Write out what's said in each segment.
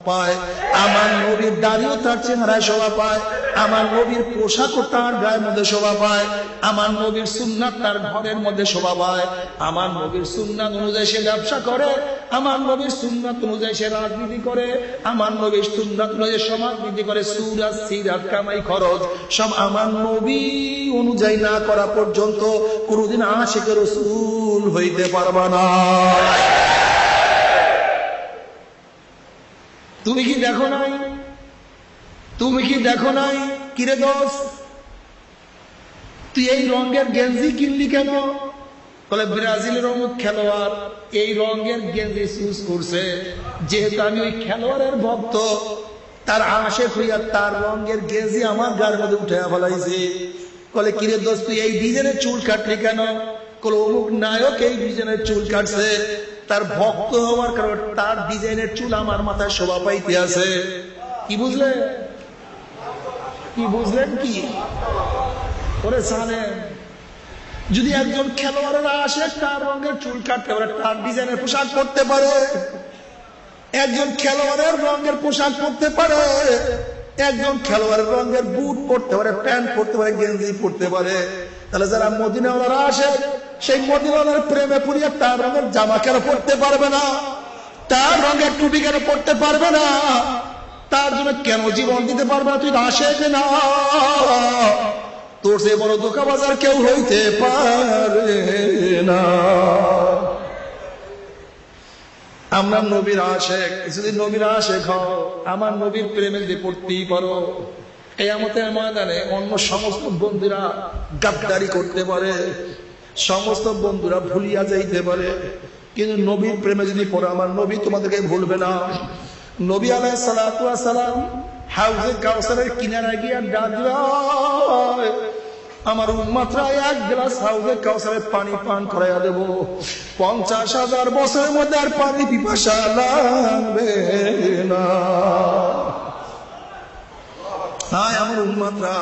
পায়, আমার নবীর দাড়িও তার চেহারায় শোভা পায়, আমার নবীর পোশাকও তার গায়ের মধ্যে শোভা পায়, আমার নবীর সুন্নাত তার ঘরের মধ্যে শোভা পায়, আমার নবীর সুন্নাত অনুযায়ী সে ব্যবসা করে, আমার নবীর সুন্নাত অনুযায়ী সে রাজনীতি করে, আমার নবীর সুন্নাত অনুযায়ী সমাজনীতি করে, সুরাত সিরাত কামাই খরচ সব আমার নবী অনুযায়ী না করা পর্যন্ত কোনদিন আশিকে রাসূল হইতে পারবা না। তুমি কি দেখো নাই? তুমি কি দেখো নাই? কিরে দোস্ত, তুই এই রঙের গেঞ্জি কিনলি কেন? বলে ব্রাজিলের অমুক খেলোয়াড় এই রঙের গেঞ্জি চুজ করছে, যেহেতু আমি ওই খেলোয়াড়ের ভক্ত, তার আশেক হইয়া তার রঙের গেঞ্জি আমার গায়ের মধ্যে উঠে ফেলাইছে। বলে কিরে দোস্ত, তুই এই ডিজাইনের চুল কাটলি কেন? বলে অমুক নায়ক এই ডিজাইনের চুল কাটছে, তার ভক্ত হওয়ার কারণে তার ডিজাইনের চুল আমার মাথায় শোভা পাইতে আছে। কি বুঝলে? কি বুঝলেন? কি ওরে জানেন, যদি একজন খেলোয়াড়েরা আসে তার রঙের চুল কাটতে পারে, তার ডিজাইনের পোশাক পরতে পারে, একজন খেলোয়াড়ের রঙের পোশাক পরতে পারে, একজন খেলোয়াড়ের রঙের বুট পরতে পারে, প্যান্ট পরতে পারে, গেঞ্জি পরতে পারে, তাহলে যারা মদিনাওয়ালারা আসে সেই মদিনাওয়ালার প্রেমে পড়িয়া তার রঙের জামা কেন পরতে পারবে না? তার রঙের টুপি কেন পরতে পারবে না? তার জন্য কেন জীবন দিতে পারবে না? তুই আশেক না, তোর সে বড় ধোঁকাবাজার কেউ হইতে পারে না। আমরা নবীর আশেক, যদি নবীর আশেক হও, আমার নবীর প্রেমে যদি পড়তেই পারো, কিয়ামতের ময়দানে অন্য সমস্ত বন্ধুরা গাদ্দারি করতে পারে, সমস্ত বন্ধুরা ভুলিয়া যাইতে পারে, কিন্তু নবীর প্রেমে যদি পড়ো, আমার নবী তোমাদেরকে ভুলবে না। নবী আলাইহিস সালাতু ওয়াস সালাম হাউজে কাউসারের কিনারায় গিয়া ডাক দিলেন, আমার উম্মতরা এক গ্লাস হাউজে কাউসারের পানি পান করাইয়া দেব, 50,000 বছরের মধ্যে আর পানি পিপাসা লাগবে না। হায় আমার উম্মতরা,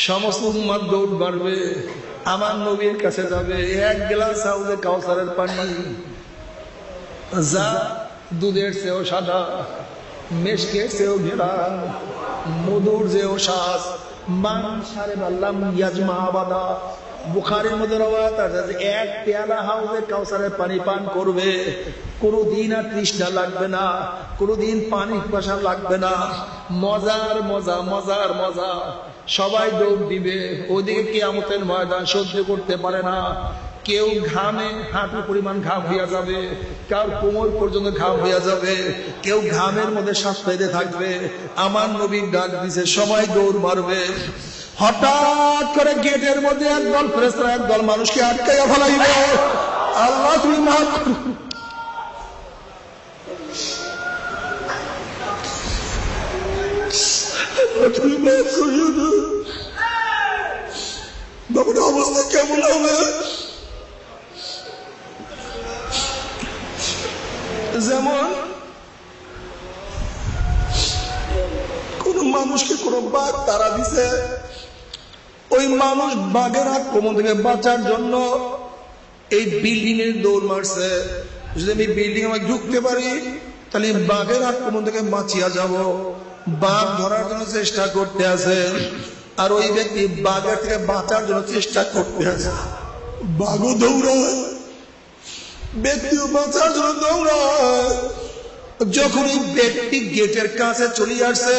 সমস্ত উম্মত দৌড় মারবে, আমার নবীর কাছে যাবে, এক গ্লাস হাউজে কাউসারের পানি, যা দুধের চেয়েও সাদা, মেশকের চেয়েও ঘেরা, মধুর চেয়েও শ্বাস, বুখারীর মধ্যে রওয়ায়াত আছে যে এক পেয়ালা হাউজে কাউসারের পানি পান করবে, কোনদিন আর তৃষ্ণা লাগবে না, কোনদিন পানি পিপাসা লাগবে না। মজার মজা, মজার মজা, সবাই দৌড় দিবে। ওদিকে কিয়ামতের ময়দান সহ্য করতে পারে না, কেউ ঘামে হাঁটু পরিমাণ ঘাম হইয়া যাবে, কার কোমর পর্যন্ত ঘাম হইয়া যাবে, কেউ ঘামের মধ্যে শ্বাস পেতে থাকবে। আমার নবী ডাক দিছে, সবাই দৌড় মারবে। হঠাৎ করে গেটের মধ্যে একদল ফেরেশতা একদল মানুষকে আটকাইয়া ফেলাইবে। আল্লাহ তুমি মাফ করো, তুমি মাফ করিও না। বাবার অবস্থা কেমন হবে? যেমন কোন মানুষকে কোন বাঘ তাড়া দিছে, ওই মানুষ বাঘের আক্রমণ থেকে বাঁচার জন্য এই বিল্ডিং এর দৌড় মারছে। যদি আমি বিল্ডিং এ ঢুকতে পারি তাহলে বাঘের আক্রমণ থেকে বাঁচিয়া যাব। বাঘ ধরার জন্য চেষ্টা করতে আছে, আর ওই ব্যক্তি বাঘের থেকে বাঁচার জন্য চেষ্টা করতে আছে। বাঘও দৌড়ায়, ব্যক্তিও বাঁচার জন্য দৌড়ায়। যখন এই ব্যক্তি গেটের কাছে চলে আসছে,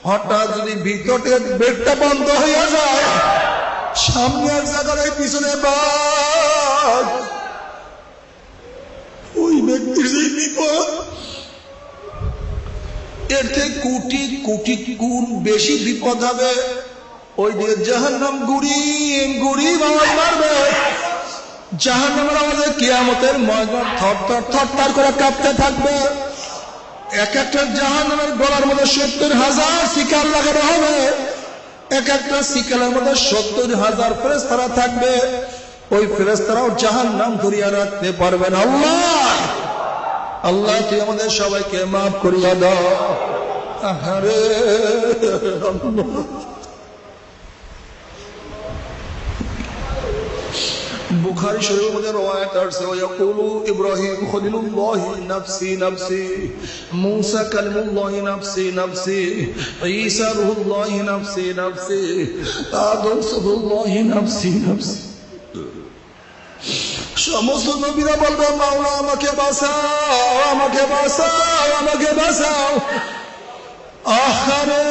হঠাৎ যদি ভিতর থেকে গেটটা বন্ধ হইয়া যায়, সামনে এক জায়গায় পিছনে বাঘ, ওই ব্যক্তির যে বিপদ, এর থেকে কোটি কোটি গুণ বেশি বিপদ হবে। ওই দিকে জাহান্নাম গুড়ি গুড়ি আওয়াজ মারবে, জাহান্নামের আওয়াজে কিয়ামতের ময়দান থরথর থরথর করে কাঁপতে থাকবে। এক একটা জাহান্নামের গলার মধ্যে 70,000 শিকার লাগানো হবে, এক একটা শিকারের মধ্যে 70,000 ফেরেশতারা থাকবে। ওই ফেরেশতারাও জাহান্নাম ধরিয়া রাখতে পারবে না। আল্লাহ আল্লাহ তুই আমাদের সবাইকে মাফ করিয়া দাও। আহারে বুখারী শরীফের মধ্যে রওয়ায়াত আছে ওয়াকুলু ইব্রাহিম খলিলুল্লাহ নাফসি নাফসি মুসা কালিমুল্লাহ নাফসি নাফসি ঈসা রূহুল্লাহ নাফসি নাফসি আদম সফুল্লাহ নাফসি নাফসি সমস্ত নবীরা বলবে মাওলা আমাকে বাঁচাও আমাকে বাঁচাও আমাকে বাঁচাও আহারে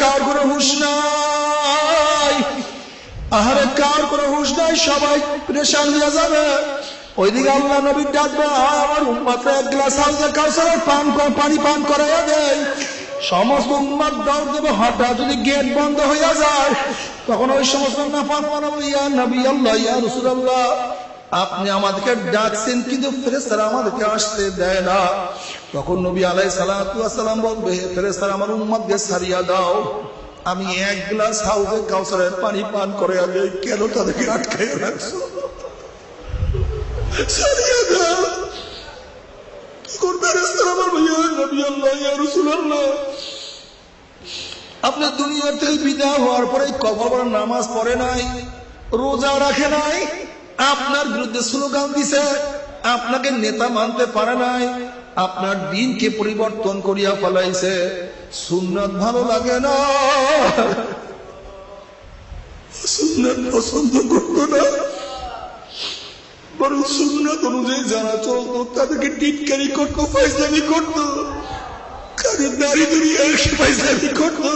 কার কোনো হুঁশ নাই আহারে কার কোনো হুঁশ নাই সবাই পেরেশান হয়ে যাবে ওইদিকে আল্লাহ নবী ডাকবে আমার উম্মতকে এক গ্লাস হাউজে কাউসারের পানি পান করাইয়া দেয় সমস্ত উম্মত দৌড় দেবে হঠাৎ যদি গেট বন্ধ হইয়া যায় তখন ওই সমস্ত নাফরমান ইয়া নবী আল্লাহ ইয়া রাসূলুল্লাহ আপনি আমাদেরকে ডাকছেন কিন্তু ফেরেশতারা আমাদেরকে আসতে দেয় না তখন নবী আলাইহিস সালাতু ওয়াস সালাম বলবে ফেরেশতারা আমার উম্মতকে ছাড়িয়া দাও আমি এক গ্লাস হাউজে কাউসারের পানি পান করাইয়া দেই কেন তাদেরকে আটকাইয়া রাখছো ছাড়িয়া দাও কোন ফেরেশতারা বলবে ইয়া নবী আল্লাহ ইয়া রাসূলুল্লাহ আপনি দুনিয়া থেকে বিদায় হওয়ার পরে কবর নামাজ পড়ে নাই রোজা রাখে নাই আপনার বিরুদ্ধে স্লোগান দিছে আপনাকে নেতা মানতে পারে নাই আপনার দিনকে পরিবর্তন করিয়া ফেলাইছে সুন্নাত ভালো লাগে না সুন্নাত পছন্দ করতো না বরং সুন্নাত অনুযায়ী যারা চলতো তাদেরকে টিটকারি করতো ফাইজলামি করতো কারণ দাঁড়িয়ে দাঁড়িয়ে ফাইজলামি করতো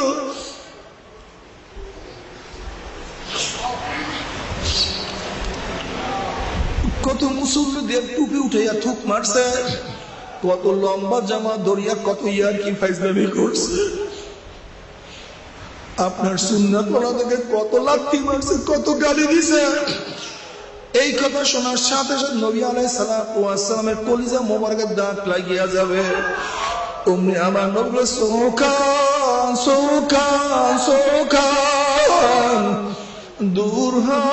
কত মুসল্লিদের টুপি উঠাইয়া থুক মারছে কত লম্বা জামা দরিয়া কত ইয়ার কি ফাইজলামি করছে আপনার সুন্নাত পড়া থেকে কত লাথি মারছে কত গালি দিছে এই কথা শোনার সাথে সাথে নবী আলাইহিস সালাতু ওয়াস সালামের কলিজা মোবারকের দাগ লাগিয়া যাবে তুমি আমার নবী সোখান সোখান সোখান দূর হা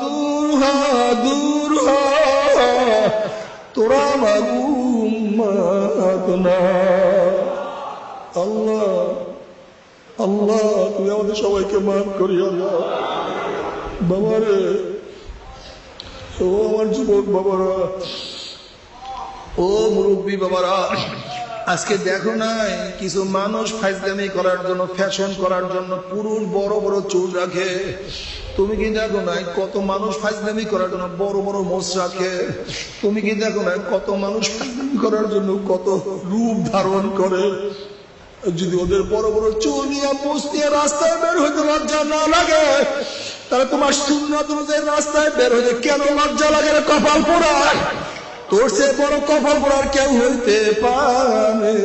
দূর হা দূর হা তোরা আমার উম্মত না আল্লাহ আল্লাহ তুমি আমাদের সবাইকে মাফ করিয়া দাও বাবারে ও আমার যুবক বাবারা ও মুরব্বী বাবারা আজকে দেখো নাই কিছু মানুষ ফাইজলামি করার জন্য ফ্যাশন করার জন্য পুরুষ বড় বড় চুল রাখে তুমি কি দেখো নাই কত মানুষ ফাইজলামি করার জন্য বড় বড় মোষ রাখে তুমি কি দেখো নাই কত মানুষ ফাইজলামি করার জন্য কত রূপ ধারণ করে যদি ওদের বড় বড় চুল নিয়ে মোষ নিয়ে রাস্তায় বের হইতে লজ্জা না লাগে তাহলে তোমার সুন্নাত অনুযায়ী রাস্তায় বের হইতে কেন লজ্জা লাগে কপাল পোড়ায় তোর সে বড় কপাল পোড়ার কেউ হইতে পারে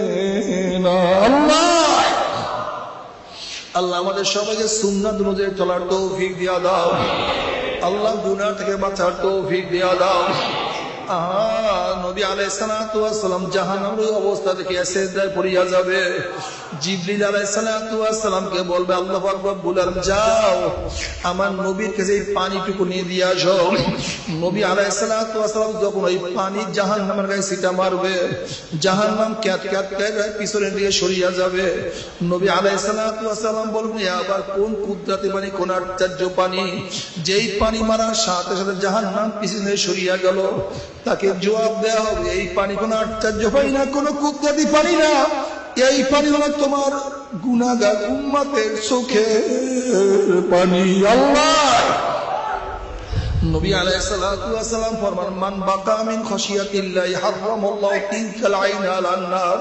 না আল্লাহ আল্লাহ আমাদের সবাইকে সুন্নাত অনুযায়ী চলার তৌফিক দিয়া দাও আল্লাহ গুনাহ থেকে বাঁচার তৌফিক দিয়া দাও নবী আলাইহিস সালাতু ওয়াস সালাম জাহান্নামের অবস্থা দেখে সিজদায় পড়িয়া যাবে জিবরিল আলাইহিস সালাতু ওয়াস সালামকে বলবে আল্লাহু আকবার বলার যাও আমার নবীর কাছে পানিটুকু নিয়ে দিয়ে আসো নবী আলাইহিস সালাতু ওয়াস সালাম যখন ওই পানি জাহান্নামের গায়ে ছিটা মারবে জাহান্নাম ক্যাত ক্যাত করে পিছনে দিয়ে সরিয়া যাবে নবী আলাইহিস সালাতু ওয়াস সালাম বলবেন আবার কোন কুদরতি পানি কোন আশ্চর্য পানি যেই পানি মারার সাথে সাথে জাহান্নাম পিছনে সরিয়া গেল তাকে জবাব দেওয়া হবে এই পানি কোন আশ্চর্য পানি না কোন কুদরতি পানি না এই পানি হলো তোমার গুনাহগার উম্মতের চোখের পানি আল্লাহ নবী আলাইহিস সালাতু ওয়াস সালাম ফরমান মান বাকা মিন খাশিয়াতিল্লাহি হারামাল্লাহু তিলকাল আইনা আলান নার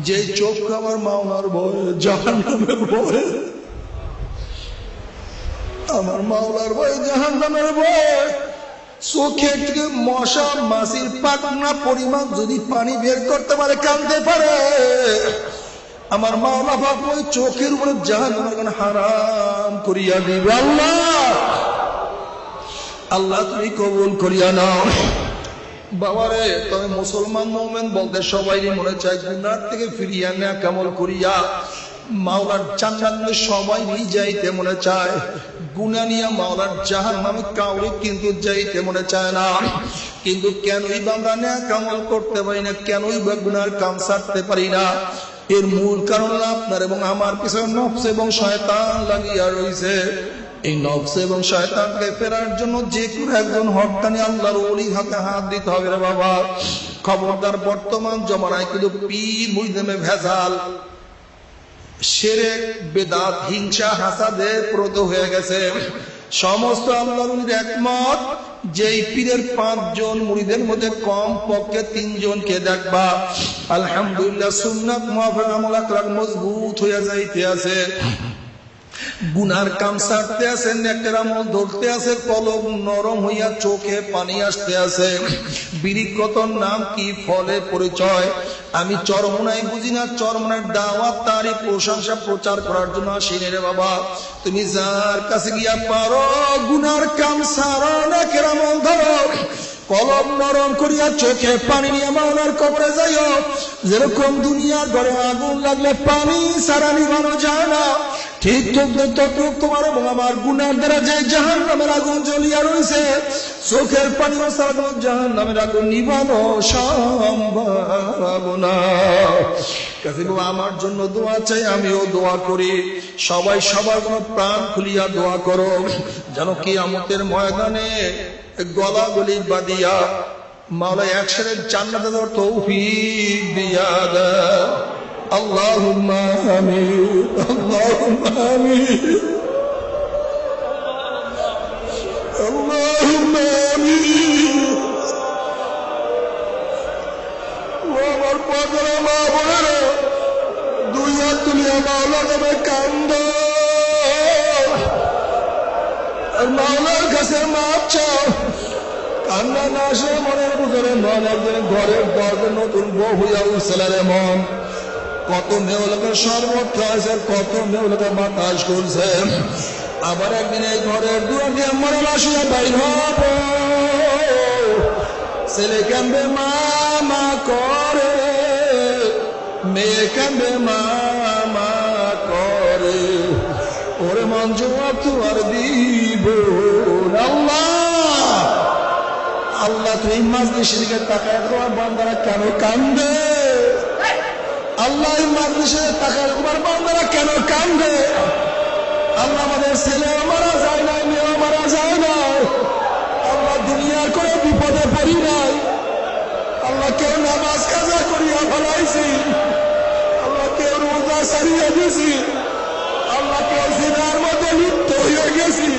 যে চোখ আমার মাওলার ভয়ে জাহান্নামের ভয়ে আমার মাওলার ভয়ে জাহান্নামের ভয়ে চোখের থেকে মশা মাছির পাখনা পরিমাণ যদি পানি বের করতে পারে কাঁদতে পারে আমার মাওলা বাপ ওই চোখের উপরে জাহান্নাম হারাম করিয়া দিবে আল্লাহ আল্লাহ তুমি কবুল করিয়া নাও বাবারে তবে মুসলমান মুমিন বলতে সবাই মনে চায় গুনাহ থেকে ফিরিয়া নেয়া কামল করিয়া মাওলার জান্নাতে সবাই নিয়ে যাইতে মনে চায় গুনাহ নিয়ে মাওলার জাহান্নামে কাউরে কিন্তু যাইতে মনে চায় না কিন্তু কেনই বা আমরা নেয়া কামল করতে পারি না কেনই বা গুনার কাম ছাড়তে পারি না এর মূল কারণ আপনার এবং আমার পিছনে নফস এবং শয়তান লাগিয়া রয়েছে এই নফস এবং শয়তানকে ফেরার জন্য যে কোনো একজন হক্কানি আল্লাহর ওলির হাতে হাত দিতে হবে রে বাবা। খবরদার, বর্তমান জমানায় কিন্তু পীর মুরিদে ভেজাল, শিরক, বেদাত, হিংসা, হাসাদে প্রত হয়ে গেছে। সমস্ত আল্লাহর ওলির একমত, যেই পীরের 5 জন মুরিদের মধ্যে কম পক্ষে 3 জনকে দেখবা আলহামদুলিল্লাহ সুন্নাত মুআফাক আমল আকরাম মজবুত হয়ে যাইতে আছে, গুনার কাম ছাড়তে আছে, নেকের আমল ধরতে আছে, কলম নরম হইয়া চোখে পানি আসতে আছে। বিরিকতর নাম কি, ফলে পরিচয়। আমি চরমনাই বুঝি না, চরমনার দাওয়াত তারই প্রশংসা প্রচার করার জন্য আসিনি রে বাবা। তুমি যার কাছে গিয়া পারো গুনার কাম ছাড়ো, নেকের আমল ধরো, কলম নরম করিয়া চোখে পানি নিয়ে মাওলার কবরে যাইও। যেরকম দুনিয়ার ঘরে আগুন লাগলে পানি ছাড়া নিভানো যায় না, ঠিক তদ্রুপ তোমার এবং আমার গুনার দ্বারা যে জাহান্নামের আগুন জ্বলিয়া রয়েছে, চোখের পানি ছাড়া জাহান্নামের আগুন নিভানো সম্ভব না। কাজে বাবা, আমার জন্য দোয়া চাই, আমিও দোয়া করি। সবাই সবার কোনো প্রাণ খুলিয়া দোয়া করো, যেন কিয়ামতের ময়দানে গলা গলি বাদিয়া মাওলা একসাথে জান্নাতে যাওয়ার তৌফিক দিয়া দাও। আল্লাহুম্মা আমিন, আল্লাহুম্মা আমিন, আল্লাহুম্মা আমিন। ও আমার পাগলা মা বোনেরা, 2 হাত তুলিয়া মাওলা নামে কান্দো, আর মাওলার কাছে মাপ চাও। কান্না না আসে মনের ভিতরে, মন একদিন ঘরের দরজা নতুন বউ হইয়া উঠছিল রে মন। কত মেয়েগুলোকে শরবত খাওয়াইছে, কত মেয়েগুলোকে বাতাস করছে, আবার একদিন এই ঘরের দুয়ার দিয়ে মরে আসিয়া বাইর হব। ছেলে কান্দে মা করে, মেয়ে কান্দে মা করে, ওরে মন জবাব তো আর দিব আল্লাহ। আল্লাহ তুমি মাজলিসের দিকে তাকায় তোমার বান্দারা কেন কান্দে? আল্লাহ এই মাজলিসের তাকায় তোমার বান্দারা কেন কান্দে? আল্লাহ আমাদের ছেলে মারা যায় নাই, মেয়ে মারা যায় নাই, আল্লাহ দুনিয়ার কোনো বিপদে পড়ি নাই, আল্লাহ কেউ নামাজ কাজা করিয়া ফেলাইছি, আল্লাহ কেউ রোজা সারিয়া দিয়েছি, আল্লাহ কেউ জিনার মধ্যে লিপ্ত হয়ে গেছি,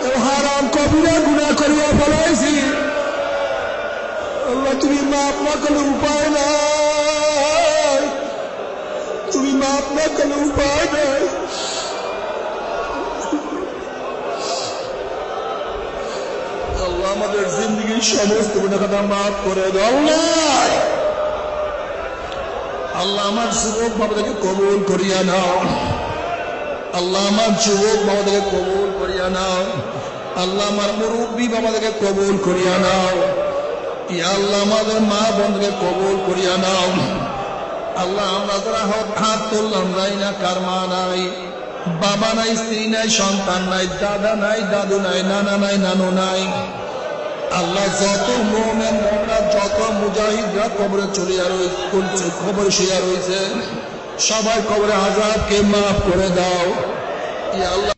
কেউ হারাম কবিরা গুনাহ করিয়া ফেলাইছি। আল্লাহ তুমি মাফ না করলে উপায় নাই, তুমি মাফ না করলে উপায় নাই। আল্লাহ আমাদের জিন্দগির সমস্ত গুনাহ মাফ করে দাও আল্লাহ। আল্লাহ আমার যুবক বাবাদেরকে কবুল করিয়া নাও, আল্লাহ আমার যুবক বাবাদেরকে কবুল করিয়া নাও, আল্লাহ আমার মুরব্বী বাবাদেরকে কবুল করিয়া নাও, ইয়া আল্লাহ আমাদের মা বোনদেরকে কবুল করিয়া নাও। আল্লাহ আমরা যারা হাত তুললাম, যাই না কার মা নাই, বাবা নাই, স্ত্রী নাই, সন্তান নাই, দাদা নাই, দাদু নাই, নানা নাই, নানু নাই, আল্লাহ যত মুমিন মুমিনা, যত মুজাহিদরা কবরে চলিয়া রয়েছে, কবরে শুইয়া রয়েছে, সবাই কবরে আযাবকে মাফ করে দাও ইয়া আল্লাহ।